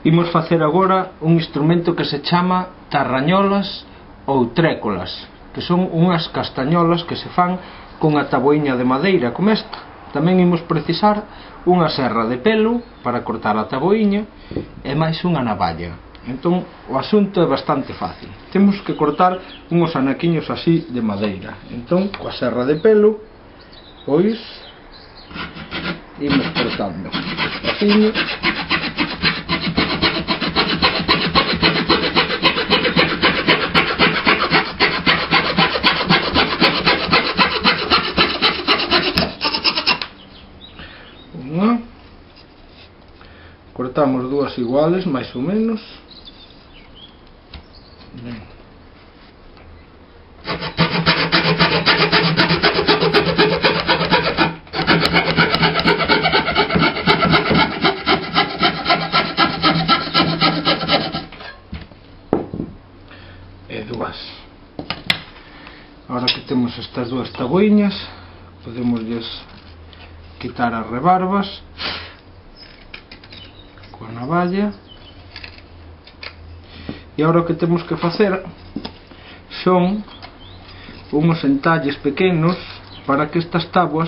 Imos facer agora un instrumento que se chama tarrañolas ou trécolas, que son unhas castañolas que se fan con a taboiña de madeira como esta. Tamén imos precisar unha serra de pelo para cortar a taboiña e máis unha navalla. Entón o asunto é bastante fácil. Temos que cortar uns anaquiños así de madeira. Entón coa serra de pelo pois imos cortando despaciño. Cortamos dúas iguales, máis ou menos. Ben. E dúas. Ahora que temos estas dúas taboiñas, podemos quitar as rebarbas coa navalla. E agora o que temos que facer son uns entalles pequenos para que estas táboas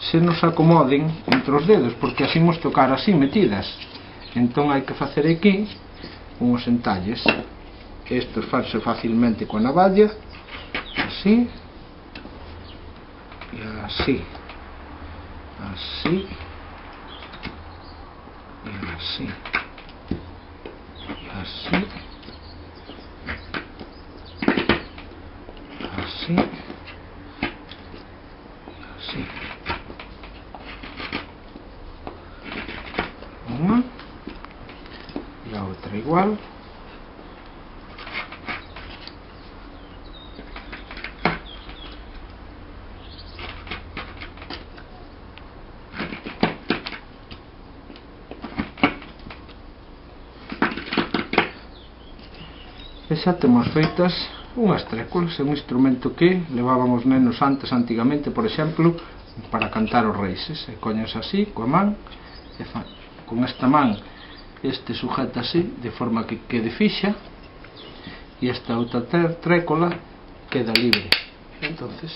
se nos acomoden entre os dedos, porque así imos tocar así metidas. Entón hai que facer aquí uns entalles. Estes fanse facilmente coa navalla, así e así, así e así e así, así e así. Unha e a outra igual. E xa temos feitas unhas trécolas. É un instrumento que levaban os nenos antigamente, por exemplo, para cantar os reises. E coñes así, coa man, e con esta man este sujeta así, de forma que quede fixa, e esta outra trécola queda libre. Entonces